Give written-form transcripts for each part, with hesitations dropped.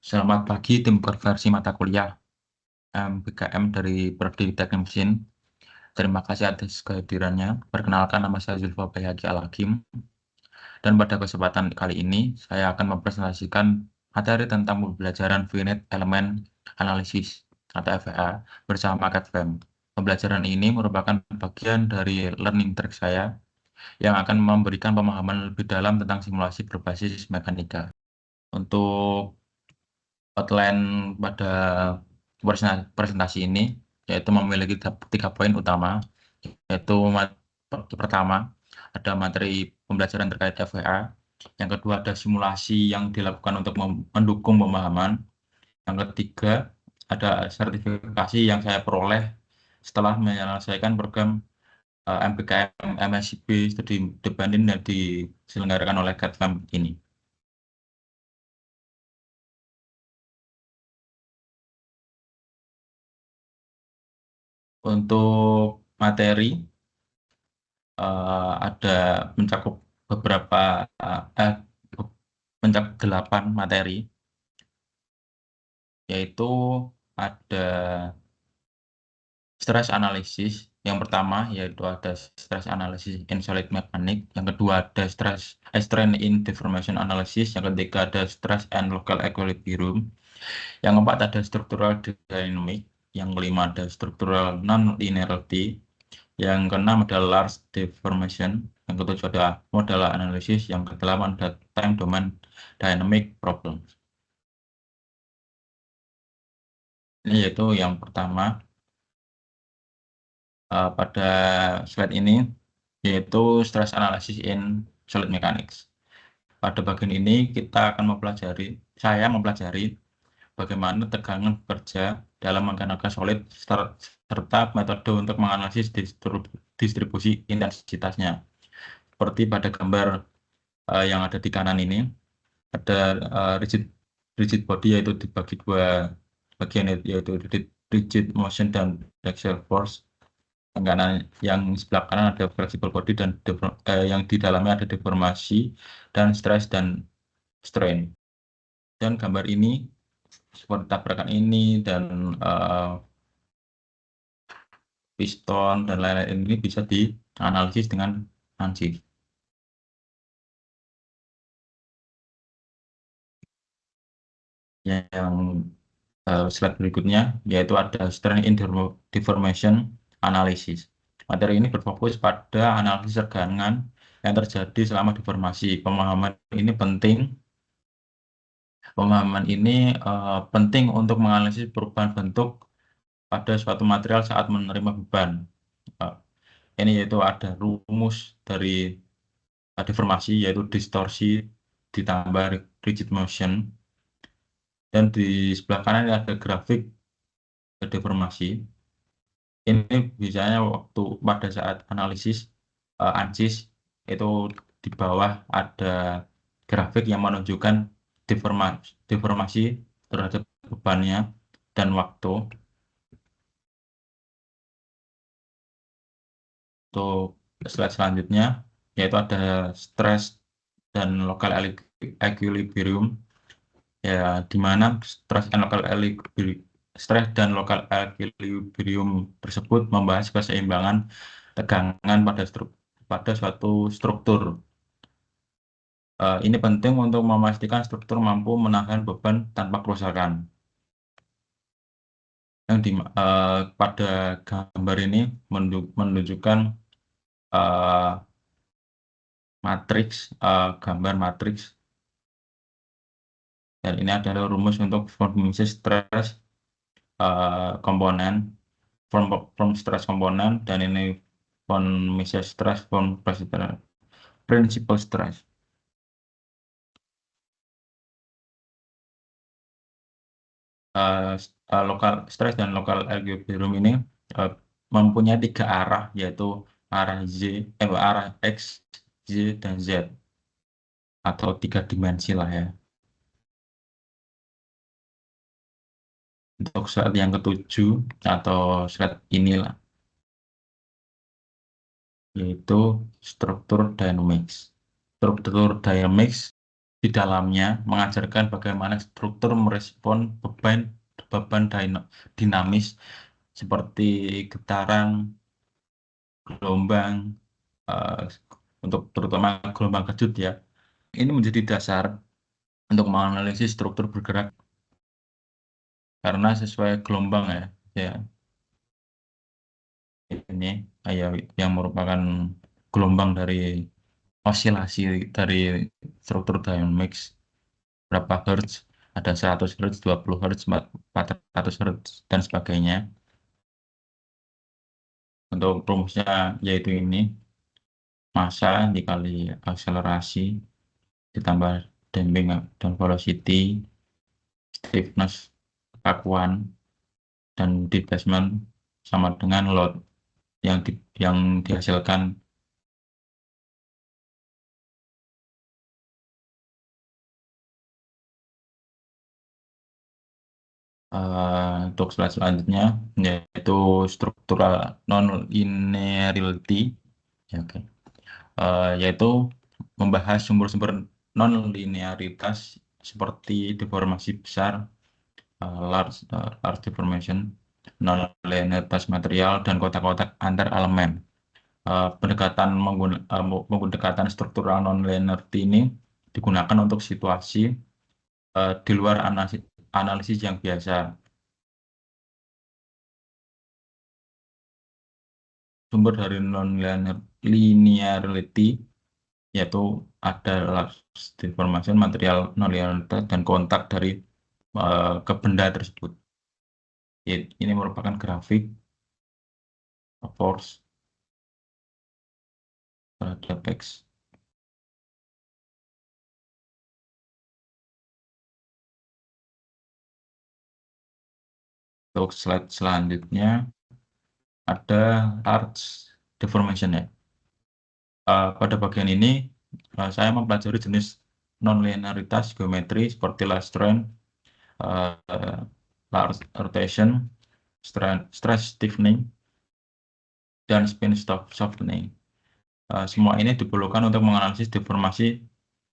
Selamat pagi tim konversi mata kuliah MBKM dari Prodi Teknik Mesin. Terima kasih atas kehadirannya. Perkenalkan, nama saya Zulfa Bayhaqi Al-Hakim. Dan pada kesempatan kali ini, saya akan mempresentasikan materi tentang pembelajaran finite element analysis atau FEA bersama CAD-FEM. Pembelajaran ini merupakan bagian dari learning track saya yang akan memberikan pemahaman lebih dalam tentang simulasi berbasis mekanika. Untuk outline pada presentasi ini yaitu memiliki 3 poin utama, yaitu pertama ada materi pembelajaran terkait FWA, yang kedua ada simulasi yang dilakukan untuk mendukung pemahaman, yang ketiga ada sertifikasi yang saya peroleh setelah menyelesaikan program MBKM MSIP Studi Independen yang diselenggarakan oleh CAD-FEM ini. Untuk materi ada mencakup beberapa eh, mencakup 8 materi, yaitu ada stress analysis. Yang pertama yaitu ada stress analysis in solid mechanics, yang kedua ada strain in deformation analysis, yang ketiga ada stress and local equilibrium, yang keempat ada structural dynamic, yang kelima ada structural non-linearity, yang keenam ada large deformation, yang ketujuh ada modal analysis, yang kedelapan ada time domain dynamic problem. Ini yaitu yang pertama pada slide ini, yaitu stress analysis in solid mechanics. Pada bagian ini saya mempelajari bagaimana tegangan bekerja dalam mekanika solid serta metode untuk menganalisis distribusi intensitasnya. Seperti pada gambar yang ada di kanan ini, ada rigid body, yaitu dibagi 2 bagian, yaitu rigid motion dan axial force. Yang sebelah kanan ada flexible body dan yang di dalamnya ada deformasi dan stress dan strain. Dan gambar ini seperti tabrakan ini dan piston dan lain-lain ini bisa dianalisis dengan ANSYS. Yang slide berikutnya yaitu ada strain in deformation analysis. Materi ini berfokus pada analisis tegangan yang terjadi selama deformasi. Pemahaman ini penting untuk menganalisis perubahan bentuk pada suatu material saat menerima beban. Eh, ini yaitu ada rumus dari deformasi, yaitu distorsi ditambah rigid motion, dan di sebelah kanan ada grafik deformasi. Ini biasanya waktu pada saat analisis ANSYS itu di bawah ada grafik yang menunjukkan deformasi terhadap bebannya dan waktu. Untuk slide selanjutnya yaitu ada stress dan local equilibrium, ya, di mana stress dan local equilibrium tersebut membahas keseimbangan tegangan pada suatu struktur. Ini penting untuk memastikan struktur mampu menahan beban tanpa kerusakan. Pada gambar ini menunjukkan gambar matriks, dan ini adalah rumus untuk formasi stress komponen, from stress komponen, dan ini formasi stress from principal stress. Lokal stress dan lokal equilibrium ini mempunyai 3 arah, yaitu arah X, Y, dan Z, atau 3 dimensi lah ya. Untuk slide yang ketujuh atau slide inilah, yaitu struktur dynamics. Struktur dynamics di dalamnya mengajarkan bagaimana struktur merespon beban beban dinamis seperti getaran, gelombang, eh, untuk terutama gelombang kejut ya. Ini menjadi dasar untuk menganalisis struktur bergerak karena sesuai gelombang ya, ya ini ya, yang merupakan gelombang dari osilasi dari struktur dynamics berapa hertz, ada 100 hertz, 20 hertz, 400 hertz dan sebagainya. Untuk rumusnya yaitu ini massa dikali akselerasi ditambah damping dan velocity, stiffness, kekakuan, dan displacement sama dengan load yang yang dihasilkan. Untuk slide selanjutnya yaitu struktural non-linearity, ya, oke. Yaitu membahas sumber-sumber non-linearitas seperti deformasi besar, large deformation, non-linearitas material, dan kotak-kotak antar elemen. Pendekatan struktural non-linearity ini digunakan untuk situasi di luar analisis yang biasa. Sumber dari non-linearity yaitu ada large deformation, material non-linearitas, dan kontak dari ke benda tersebut. Ini merupakan grafik force terhadap X. Untuk slide selanjutnya ada large deformation ya. Pada bagian ini saya mempelajari jenis non-linearitas geometri seperti Lagrange, large rotation, stress stiffening, dan spin softening. Semua ini diperlukan untuk menganalisis deformasi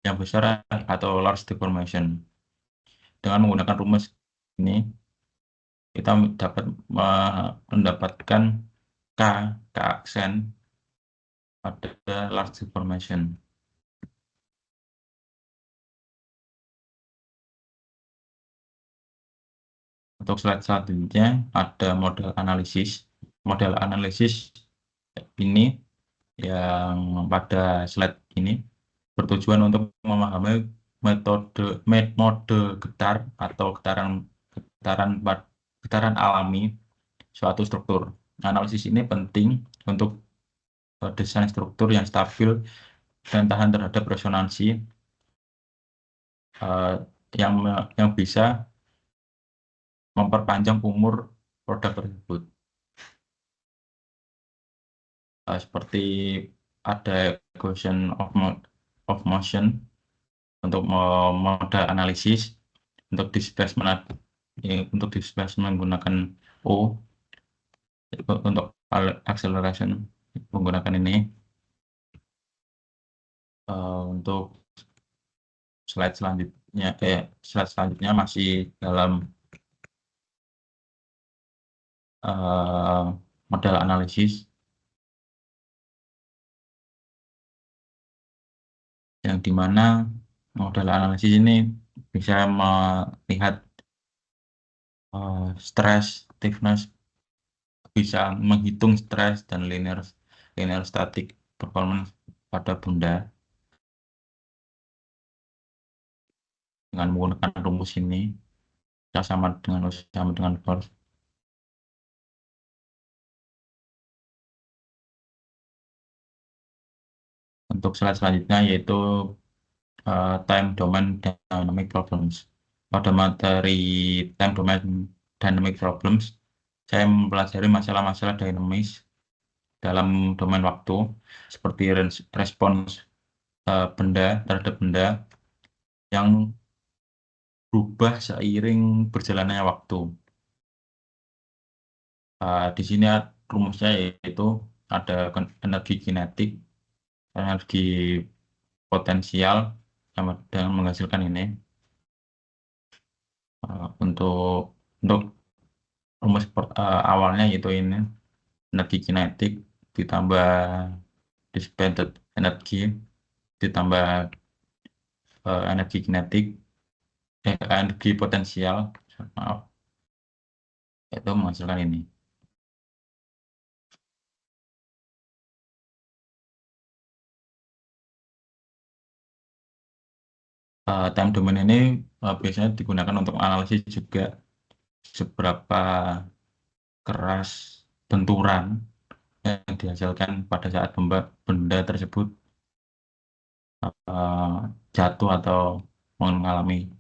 yang besar atau large deformation. Dengan menggunakan rumus ini, kita dapat mendapatkan K aksen pada large deformation. Untuk slide selanjutnya ada model analisis. Model analisis ini yang pada slide ini bertujuan untuk memahami metode getar atau getaran alami suatu struktur. Analisis ini penting untuk desain struktur yang stabil dan tahan terhadap resonansi eh, yang bisa memperpanjang umur produk tersebut. Seperti ada equation of motion untuk modal analisis, untuk displacement menggunakan O, untuk acceleration menggunakan ini. Untuk slide selanjutnya masih dalam model analisis yang dimana model analisis ini bisa melihat stress, stiffness, bisa menghitung stres dan linear static performance pada benda dengan menggunakan rumus ini sama dengan force. Untuk slide selanjutnya yaitu time domain dynamic problems. Pada materi time domain dynamic problems, saya mempelajari masalah-masalah dinamis dalam domain waktu seperti respons benda terhadap benda yang berubah seiring berjalannya waktu. Di sini rumusnya yaitu ada energi kinetik, energi potensial, yang menghasilkan ini. Untuk rumus awalnya yaitu ini energi kinetik ditambah dissipated energi ditambah energi kinetik energi potensial, maaf, itu menghasilkan ini. Time domain ini biasanya digunakan untuk analisis juga seberapa keras benturan yang dihasilkan pada saat benda tersebut eh, jatuh atau mengalami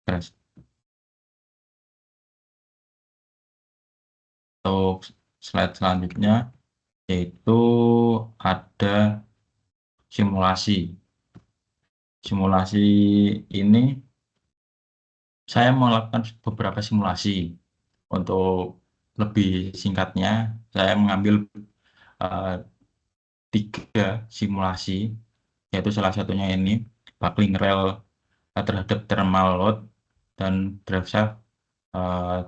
crash. Untuk slide selanjutnya yaitu ada simulasi. Simulasi ini saya melakukan beberapa simulasi. Untuk lebih singkatnya, saya mengambil eh, 3 simulasi, yaitu salah satunya ini buckling rail terhadap thermal load dan drive shaft eh,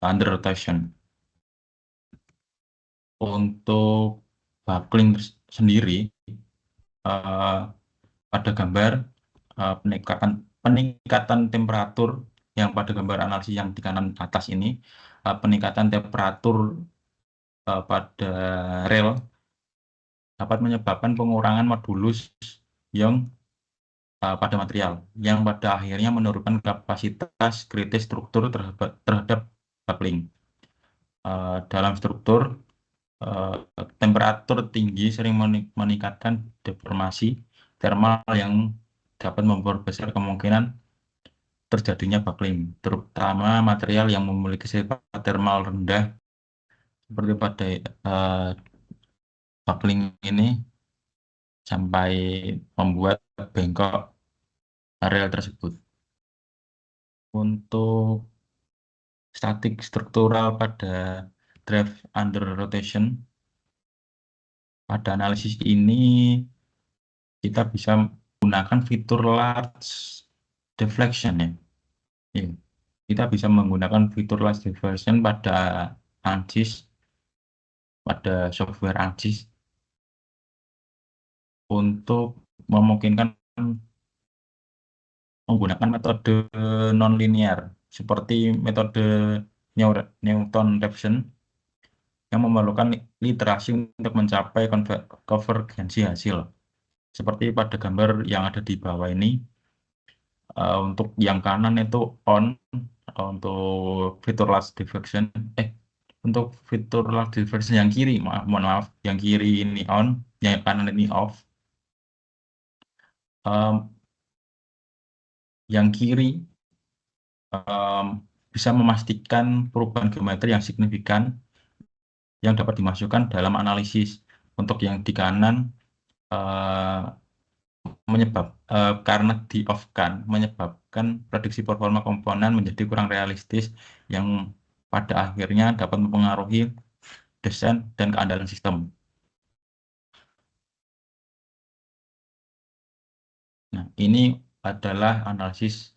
under rotation. Untuk buckling sendiri, eh, pada gambar peningkatan temperatur yang pada gambar analisis yang di kanan atas ini, peningkatan temperatur pada rel dapat menyebabkan pengurangan modulus yang pada material yang pada akhirnya menurunkan kapasitas kritis struktur terhadap buckling. Dalam struktur, eh, temperatur tinggi sering meningkatkan deformasi thermal yang dapat memperbesar kemungkinan terjadinya buckling, terutama material yang memiliki sifat thermal rendah seperti pada buckling ini sampai membuat bengkok rel tersebut. Untuk statik struktural pada drive under rotation, pada analisis ini kita bisa menggunakan fitur large deflection ya. Ya. Kita bisa menggunakan fitur large deflection pada ANSYS, pada software ANSYS untuk memungkinkan menggunakan metode nonlinear seperti metode Newton-Raphson yang memerlukan literasi untuk mencapai konvergensi hasil. Seperti pada gambar yang ada di bawah ini, untuk yang kanan itu on, untuk fitur last diffraction, untuk fitur last diffraction yang kiri, mohon maaf, yang kiri ini on, yang kanan ini off. Yang kiri bisa memastikan perubahan geometri yang signifikan yang dapat dimasukkan dalam analisis. Untuk yang di kanan karena di off kan menyebabkan prediksi performa komponen menjadi kurang realistis yang pada akhirnya dapat mempengaruhi desain dan keandalan sistem. Nah, ini adalah analisis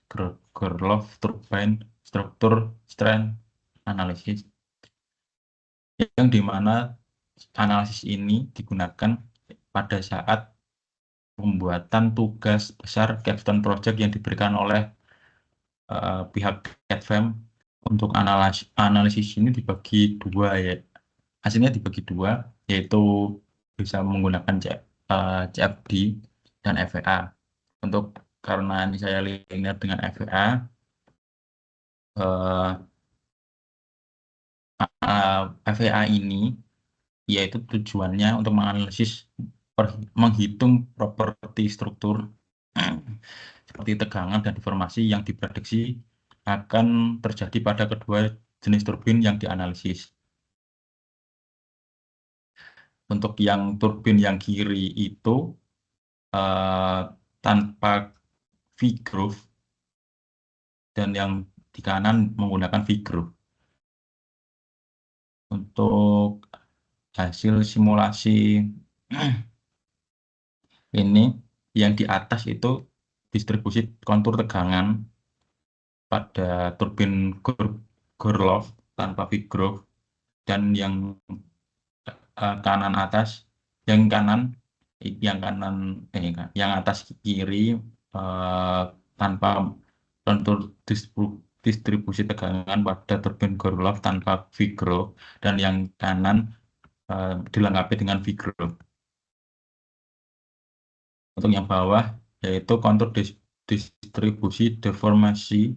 Gerloff turbine struktur strength analysis, yang dimana analisis ini digunakan pada saat pembuatan tugas besar capstone project yang diberikan oleh pihak CADFM. Untuk analisis ini dibagi dua ya, hasilnya dibagi dua, yaitu bisa menggunakan CFD dan FVA. Untuk karena ini saya linear dengan FVA, FVA ini yaitu tujuannya untuk menganalisis menghitung properti struktur seperti tegangan dan deformasi yang diprediksi akan terjadi pada kedua jenis turbin yang dianalisis. Untuk yang turbin yang kiri itu tanpa V-groove dan yang di kanan menggunakan V-groove. Untuk hasil simulasi ini yang di atas itu distribusi kontur tegangan pada turbin Gorlov tanpa Vigrove, dan yang kanan atas, yang kanan, yang atas kiri tanpa kontur distribusi tegangan pada turbin Gorlov tanpa Vigrove, dan yang kanan dilengkapi dengan Vigrove. Untuk yang bawah yaitu kontur distribusi deformasi,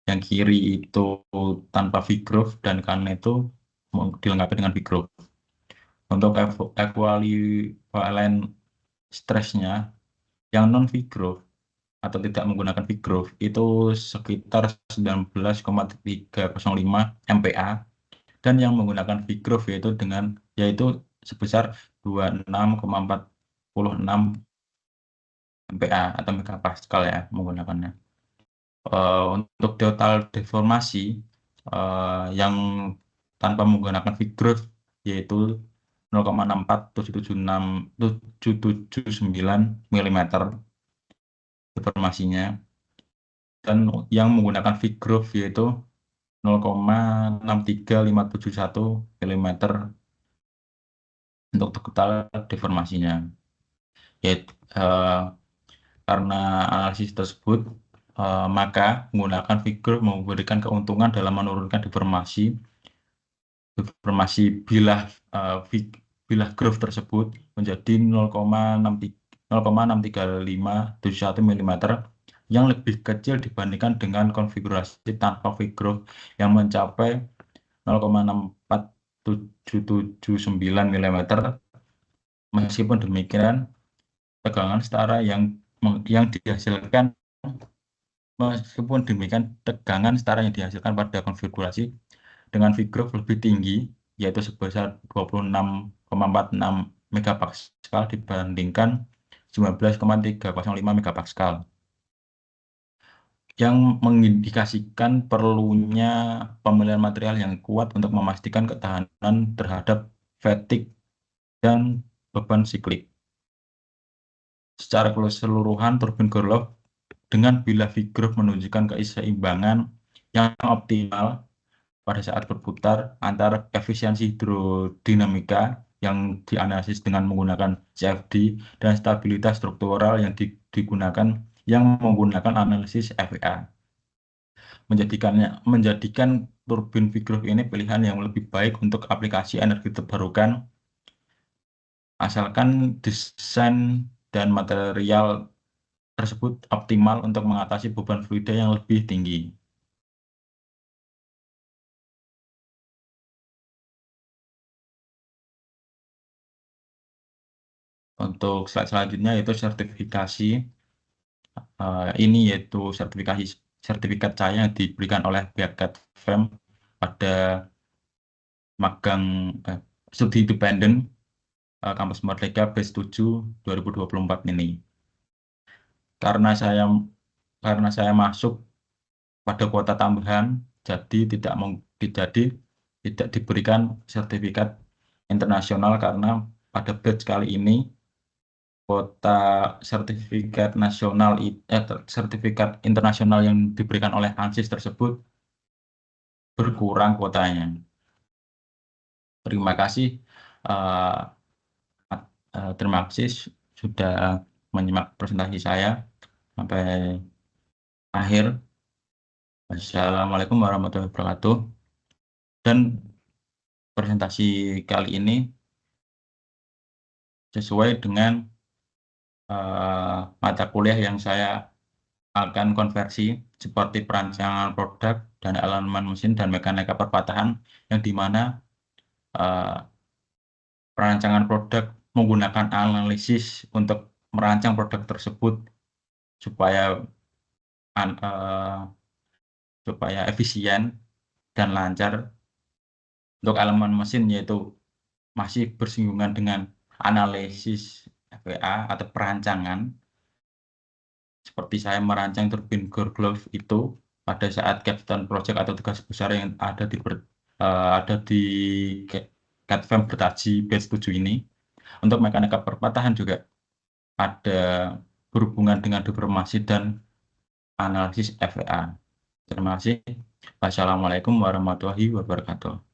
yang kiri itu tanpa Vigrove dan kanan itu dilengkapi dengan Vigrove. Untuk ekuivalen stresnya yang non Vigrove atau tidak menggunakan Vigrove itu sekitar 19,305 MPa, dan yang menggunakan Vigrove yaitu sebesar 26,46 MPa atau megapascal ya menggunakannya. Untuk total deformasi yang tanpa menggunakan Vigrove yaitu 0,64779 mm deformasinya, dan yang menggunakan Vigrove yaitu 0,63571 mm untuk total deformasinya. Yaitu, karena analisis tersebut, maka menggunakan Vigrove memberikan keuntungan dalam menurunkan deformasi bilah groove tersebut menjadi 0,63571 mm yang lebih kecil dibandingkan dengan konfigurasi tanpa Vigrove yang mencapai 0,64779 mm. Meskipun demikian, tegangan setara yang dihasilkan pada konfigurasi dengan Vigrove lebih tinggi, yaitu sebesar 26,46 megapascal dibandingkan 19,305 megapascal, yang mengindikasikan perlunya pemilihan material yang kuat untuk memastikan ketahanan terhadap fatigue dan beban siklik. Secara keseluruhan, turbin Gorlov dengan bilah Vigrove menunjukkan keseimbangan yang optimal pada saat berputar antara efisiensi hidrodinamika yang dianalisis dengan menggunakan CFD dan stabilitas struktural yang digunakan yang menggunakan analisis FEA. Menjadikan turbin Vigrove ini pilihan yang lebih baik untuk aplikasi energi terbarukan, asalkan desain dan material tersebut optimal untuk mengatasi beban fluida yang lebih tinggi. Untuk slide selanjutnya yaitu sertifikasi. Ini yaitu sertifikat saya yang diberikan oleh pihak CADFEM pada magang studi independen Kampus Merdeka batch 7 2024 ini. Karena saya masuk pada kuota tambahan, jadi tidak diberikan sertifikat internasional, karena pada batch kali ini kuota sertifikat internasional yang diberikan oleh ANSYS tersebut berkurang kuotanya. Terima kasih. Terima kasih sudah menyimak presentasi saya sampai akhir. Assalamualaikum warahmatullahi wabarakatuh. Dan presentasi kali ini sesuai dengan mata kuliah yang saya akan konversi, seperti perancangan produk dan elemen mesin dan mekanika perpatahan, yang dimana perancangan produk menggunakan analisis untuk merancang produk tersebut supaya efisien dan lancar. Untuk elemen mesin yaitu masih bersinggungan dengan analisis FEA atau perancangan, seperti saya merancang turbin Gorlov itu pada saat capstone project atau tugas besar yang ada di CADFEM Bertaji batch 7 ini. Untuk mekanika perpatahan juga ada berhubungan dengan deformasi dan analisis FEA. Terima kasih. Wassalamualaikum warahmatullahi wabarakatuh.